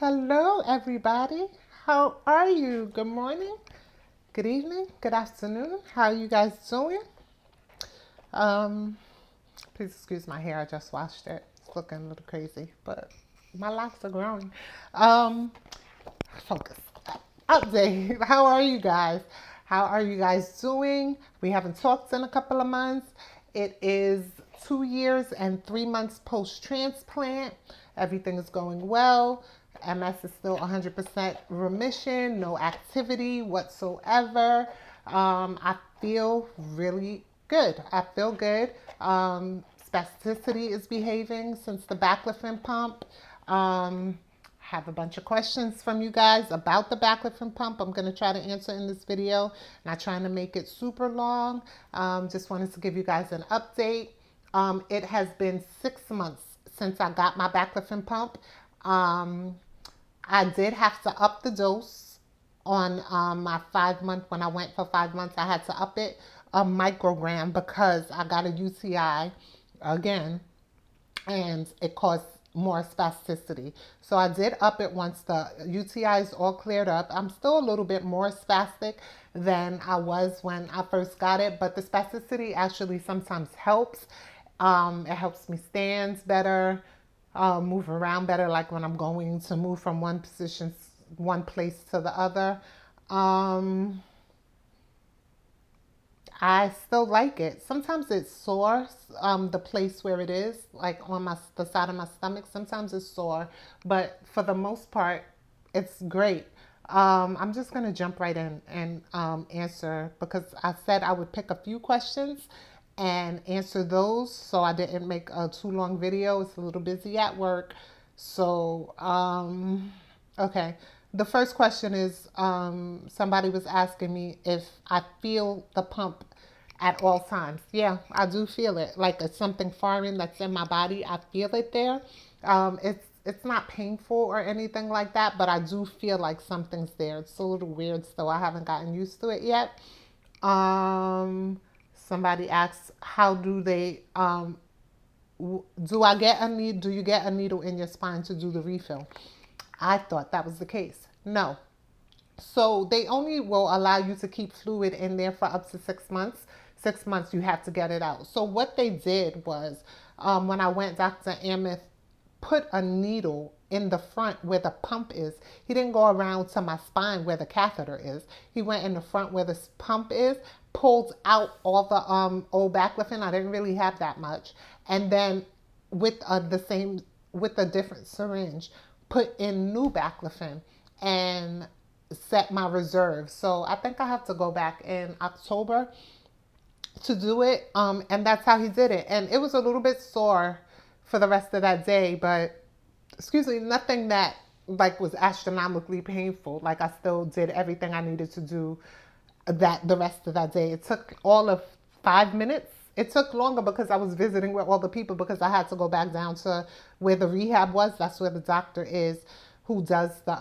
Hello, everybody. How are you? Good morning, good evening, good afternoon. How are you guys doing? Um, Please excuse my hair. I just washed it. It's looking a little crazy, but my locks are growing. Um, Focus. Update. How are you guys? How are you guys doing? We haven't talked in a couple of months. It is 2 years and 3 months post transplant. Everything is going well. MS is still 100% remission, no activity whatsoever. I feel really good. I feel good. Spasticity is behaving since the baclofen pump. Have a bunch of questions from you guys about the baclofen pump. I'm going to try to answer in this video. Not trying to make it super long. Just wanted to give you guys an update. It has been 6 months since I got my baclofen pump. Um, I did have to up the dose on my 5 month. When I went for 5 months, I had to up it a microgram because I got a UTI again, and it caused more spasticity. So I did up it once the UTI is all cleared up. I'm still a little bit more spastic than I was when I first got it, but the spasticity actually sometimes helps. It helps me stand better, move around better, like when I'm going to move from one place to the other. Um, I still like it. Sometimes it's sore, the place where it is, like on the side of my stomach. Sometimes it's sore, but for the most part, it's great. I'm just gonna jump right in and answer because I said I would pick a few questions and answer those, so I didn't make a too long video. It's a little busy at work, so okay. The first question is somebody was asking me if I feel the pump at all times. Yeah, I do feel it. Like it's something foreign that's in my body. I feel it there. It's not painful or anything like that, but I do feel like something's there. It's a little weird still. I haven't gotten used to it yet. Somebody asks, how do they do I get a need? Do you get a needle in your spine to do the refill? I thought that was the case. No. So they only will allow you to keep fluid in there for up to 6 months. 6 months, you have to get it out. So what they did was, when I went, Dr. Amith put a needle in the front where the pump is. He didn't go around to my spine where the catheter is. He went in the front where the pump is, pulled out all the old baclofen. I didn't really have that much, and then with with a different syringe, put in new baclofen and set my reserve. So I think I have to go back in October to do it. And that's how he did it. And it was a little bit sore for the rest of that day, but excuse me, nothing that like was astronomically painful. Like I still did everything I needed to do that the rest of that day. It took all of 5 minutes. It took longer because I was visiting with all the people because I had to go back down to where the rehab was. That's where the doctor is who does the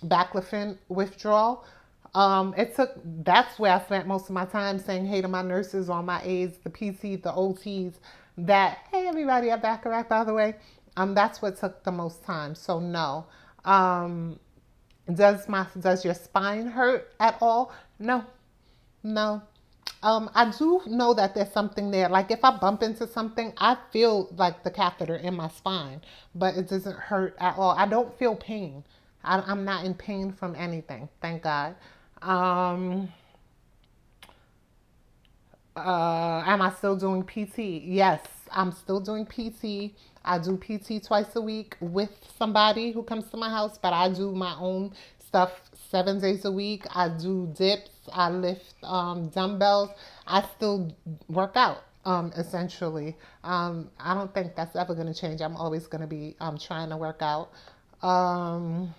baclofen withdrawal. That's where I spent most of my time saying hey to my nurses, all my aides, the PT, the OTs, that, hey, everybody at Bacharach, by the way. That's what took the most time. So no. Does your spine hurt at all? No, no. I do know that there's something there. Like if I bump into something, I feel like the catheter in my spine, but it doesn't hurt at all. I don't feel pain. I'm not in pain from anything. Thank God. Um, am I still doing PT? Yes, I'm still doing PT. I do PT twice a week with somebody who comes to my house, but I do my own stuff 7 days a week. I do dips. I lift dumbbells. I still work out. Essentially, I don't think that's ever going to change. I'm always going to be trying to work out. Um,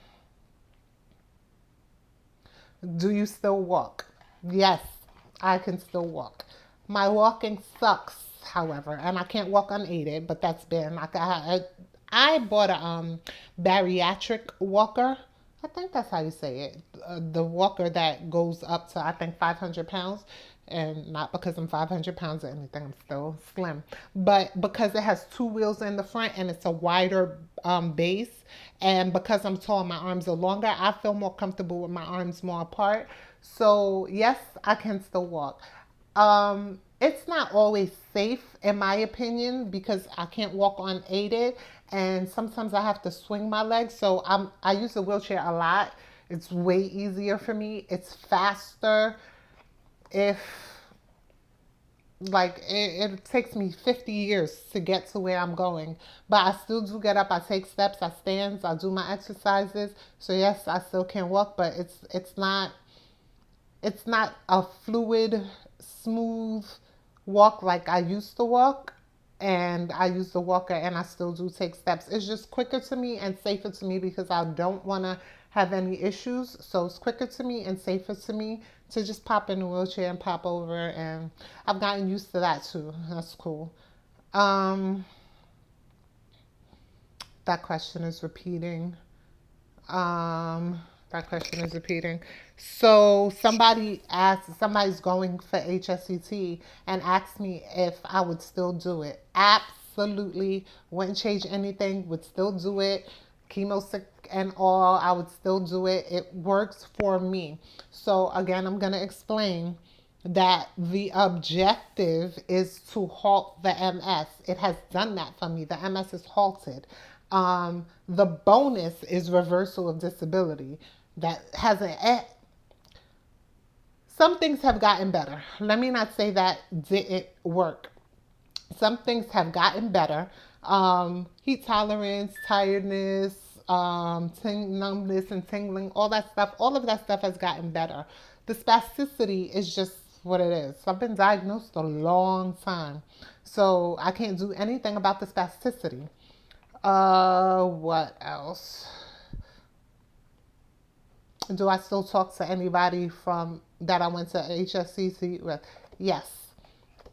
Do you still walk? Yes, I can still walk. My walking sucks, however, and I can't walk unaided, but that's been like I bought a bariatric walker. I think that's how you say it. The walker that goes up to I think 500 pounds, And not because I'm 500 pounds or anything, I'm still slim. But because it has two wheels in the front and it's a wider base, and because I'm tall, my arms are longer, I feel more comfortable with my arms more apart. So, yes, I can still walk. It's not always safe, in my opinion, because I can't walk unaided, and sometimes I have to swing my legs. So I use the wheelchair a lot. It's way easier for me. It's faster. If it takes me 50 years to get to where I'm going, but I still do get up. I take steps. I stand. I do my exercises. So yes, I still can walk, but it's not a fluid, smooth walk like I used to walk. And I use the walker and I still do take steps. It's just quicker to me and safer to me because I don't want to have any issues. So it's quicker to me and safer to me to just pop in the wheelchair and pop over. And I've gotten used to that too. That's cool. Um, that question is repeating. Um, that question is repeating. So somebody's going for HSCT and asked me if I would still do it. Absolutely. Wouldn't change anything. Would still do it. Chemo sick and all, I would still do it. It works for me. So again, I'm going to explain that the objective is to halt the MS. It has done that for me. The MS is halted. The bonus is reversal of disability. That hasn't. Some things have gotten better. Let me not say that didn't work. Some things have gotten better. Heat tolerance, tiredness, numbness and tingling, all that stuff. All of that stuff has gotten better. The spasticity is just what it is. So I've been diagnosed a long time, so I can't do anything about the spasticity. What else? Do I still talk to anybody from that I went to HSCT with? Yes.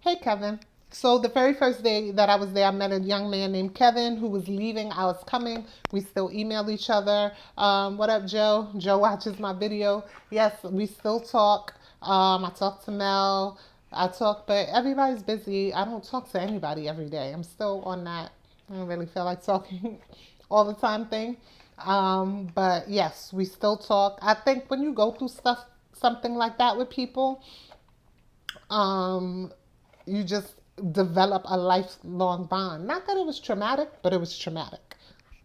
Hey, Kevin. So the very first day that I was there, I met a young man named Kevin who was leaving. I was coming. We still email each other. What up, Joe? Joe watches my video. Yes, we still talk. I talk to Mel. But everybody's busy. I don't talk to anybody every day. I'm still on that. I don't really feel like talking all the time thing. But yes, we still talk. I think when you go through something like that with people, you just develop a lifelong bond. Not that it was traumatic, but it was traumatic.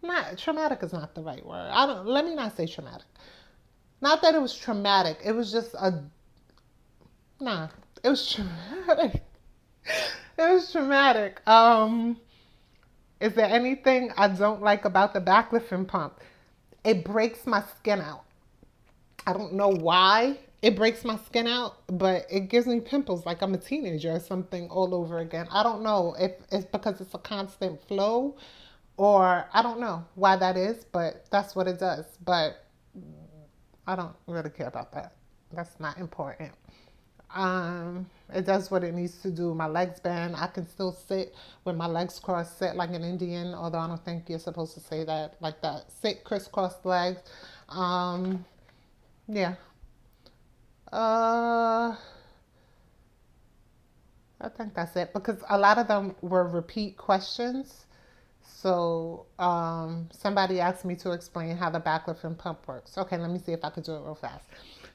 Not traumatic is not the right word. Let me not say traumatic. Not that it was traumatic. It was just it was traumatic. It was traumatic. Is there anything I don't like about the baclofen pump? It breaks my skin out. I don't know why it breaks my skin out, but it gives me pimples like I'm a teenager or something all over again. I don't know if it's because it's a constant flow or I don't know why that is, but that's what it does. But I don't really care about that. That's not important. It does what it needs to do. My legs bend. I can still sit with my legs crossed, sit like an Indian, although I don't think you're supposed to say that like that. Sit crisscrossed legs. Yeah. I think that's it because a lot of them were repeat questions. So somebody asked me to explain how the baclofen pump works. Okay, let me see if I could do it real fast.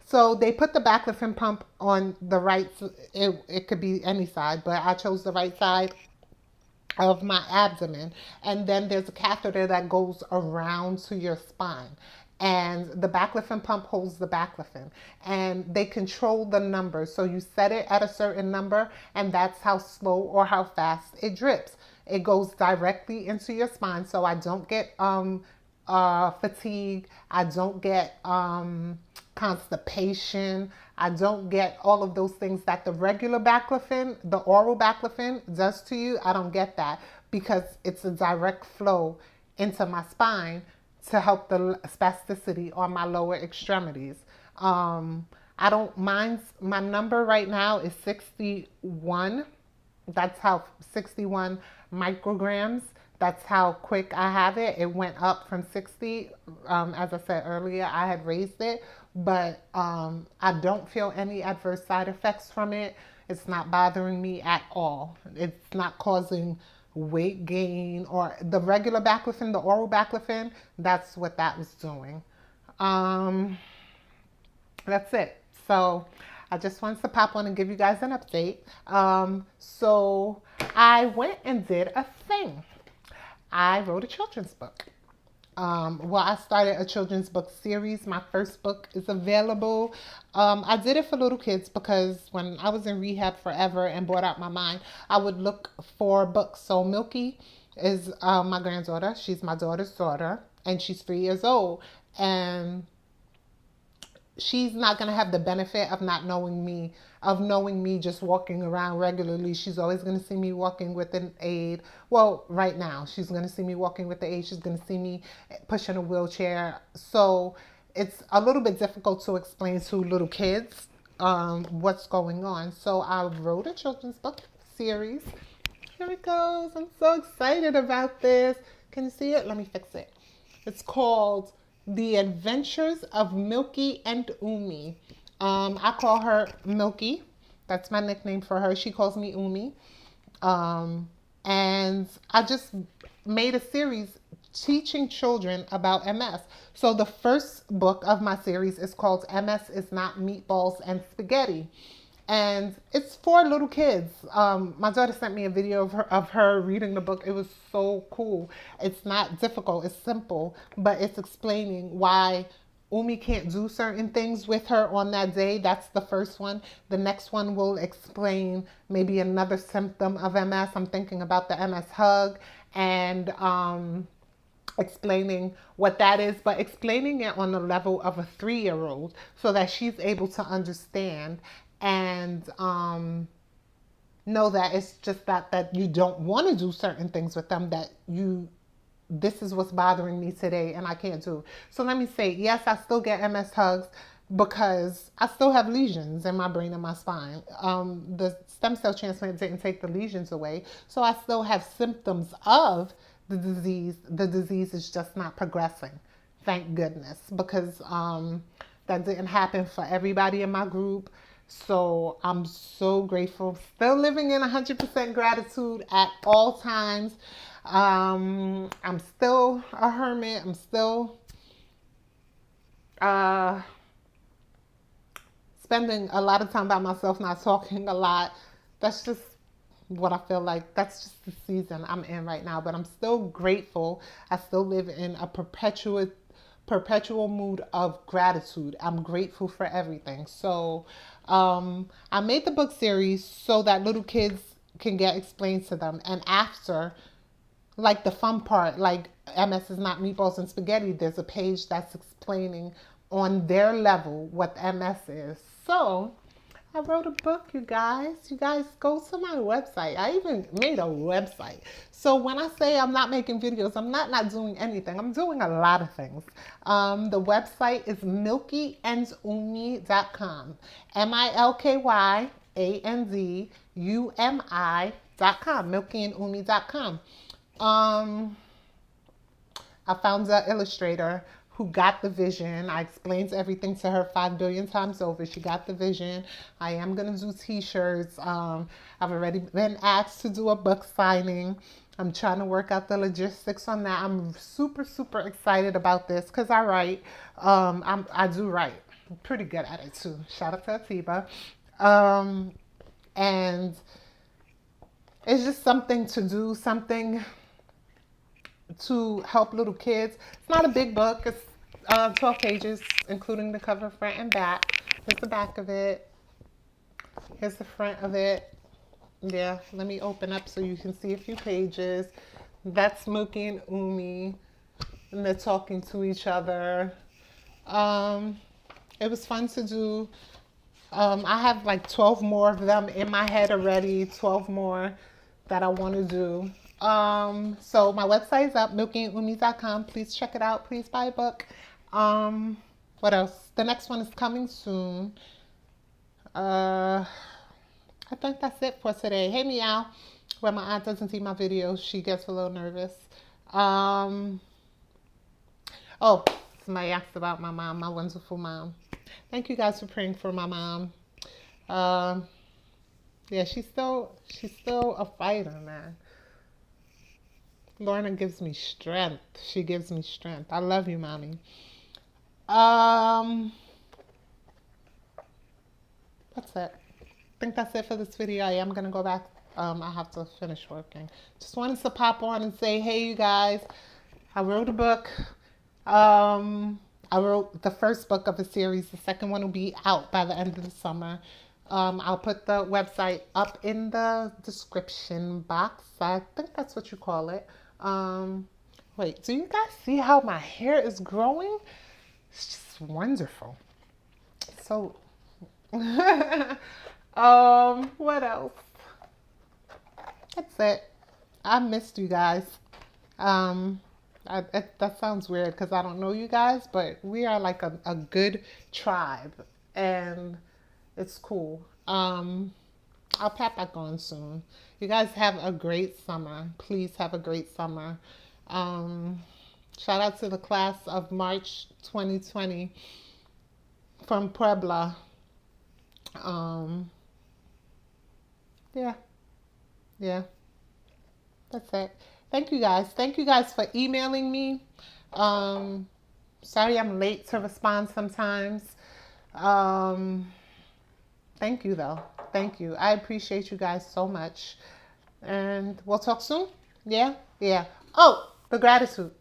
So they put the baclofen pump on the right. It could be any side, but I chose the right side of my abdomen. And then there's a catheter that goes around to your spine. And the baclofen pump holds the baclofen. And they control the number. So you set it at a certain number, and that's how slow or how fast it drips. It goes directly into your spine, so I don't get fatigue. I don't get constipation. I don't get all of those things that the regular baclofen, the oral baclofen, does to you. I don't get that because it's a direct flow into my spine to help the spasticity on my lower extremities. I don't mind. My number right now is 61. That's how 61 micrograms. That's how quick I have it. It went up from 60. As I said earlier, I had raised it, but I don't feel any adverse side effects from it. It's not bothering me at all. It's not causing weight gain or the regular baclofen, the oral baclofen. That's what that was doing. Um, that's it. So I just wanted to pop on and give you guys an update. So I went and did a thing. I wrote a children's book. Well, I started a children's book series. My first book is available. I did it for little kids because when I was in rehab forever and brought out my mind, I would look for books. So Milky is my granddaughter. She's my daughter's daughter, and she's 3 years old. And she's not going to have the benefit of not knowing me, of knowing me just walking around regularly. She's always going to see me walking with an aid. Well, right now, she's going to see me walking with the aid. She's going to see me pushing a wheelchair. So it's a little bit difficult to explain to little kids what's going on. So I wrote a children's book series. Here it goes. I'm so excited about this. Can you see it? Let me fix it. It's called The Adventures of Milky and Umi. I call her Milky. That's my nickname for her. She calls me Umi. And I just made a series teaching children about MS. So the first book of my series is called MS is Not Meatballs and Spaghetti. And it's for little kids. My daughter sent me a video of her reading the book. It was so cool. It's not difficult. It's simple, but it's explaining why Umi can't do certain things with her on that day. That's the first one. The next one will explain maybe another symptom of MS. I'm thinking about the MS hug and explaining what that is, but explaining it on the level of a 3-year-old so that she's able to understand and know that it's just that you don't want to do certain things with them, that this is what's bothering me today and I can't do. So let me say, yes, I still get MS hugs because I still have lesions in my brain and my spine. The stem cell transplant didn't take the lesions away, so I still have symptoms of the disease. The disease is just not progressing, thank goodness, because that didn't happen for everybody in my group. So I'm so grateful. Still living in 100% gratitude at all times. I'm still a hermit. I'm still spending a lot of time by myself, not talking a lot. That's just what I feel like. That's just the season I'm in right now. But I'm still grateful. I still live in a perpetual mood of gratitude. I'm grateful for everything. So I made the book series so that little kids can get explained to them. And after, like the fun part, like MS is not meatballs and spaghetti, there's a page that's explaining on their level what MS is. So I wrote a book, you guys. You guys go to my website. I even made a website. So when I say I'm not making videos, I'm not doing anything. I'm doing a lot of things. The website is milkyandumi.com. milkyandumi.com. milkyandumi.com. I found an illustrator who got the vision. I explained everything to her 5 billion times over. She got the vision. I am going to do t-shirts. I've already been asked to do a book signing. I'm trying to work out the logistics on that. I'm super, super excited about this because I write. I do write. I'm pretty good at it too. Shout out to Atiba. And it's just something to do, something to help little kids. It's not a big book. It's 12 pages, including the cover, front and back. Here's the back of it. Here's the front of it. Yeah, let me open up so you can see a few pages. That's Milky and Umi, and they're talking to each other. It was fun to do. I have like 12 more of them in my head already, 12 more that I want to do. So my website is up, milkyandumi.com. Please check it out. Please buy a book. What else? The next one is coming soon. I think that's it for today. Hey, Meow. When my aunt doesn't see my videos, she gets a little nervous. Oh, somebody asked about my mom, my wonderful mom. Thank you guys for praying for my mom. Um, yeah, she's still a fighter, man. Lorna gives me strength. She gives me strength. I love you, mommy. Um, that's it. I think that's it for this video. I am gonna go back. I have to finish working. Just wanted to pop on and say, hey, you guys. I wrote a book. I wrote the first book of a series. The second one will be out by the end of the summer. I'll put the website up in the description box. I think that's what you call it. Wait, do you guys see how my hair is growing? It's just wonderful. So, what else? That's it. I missed you guys. Um, that sounds weird because I don't know you guys, but we are like a good tribe, and it's cool. I'll pop back on soon. You guys have a great summer. Please have a great summer. Um, Shout out to the class of March 2020 from Puebla. Um, yeah, yeah. That's it. Thank you guys. Thank you guys for emailing me. Um, Sorry I'm late to respond sometimes. Um, Thank you though. Thank you. I appreciate you guys so much. And we'll talk soon. Yeah? Yeah. Oh, the gratitude.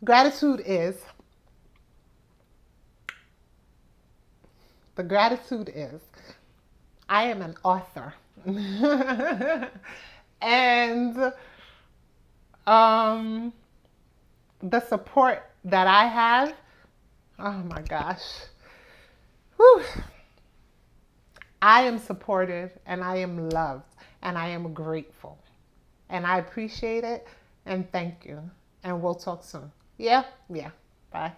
Gratitude is the gratitude is I am an author. And um the support that I have, oh my gosh. Whew. I am supported and I am loved and I am grateful. And I appreciate it and thank you. And we'll talk soon. Yeah? Yeah. Bye.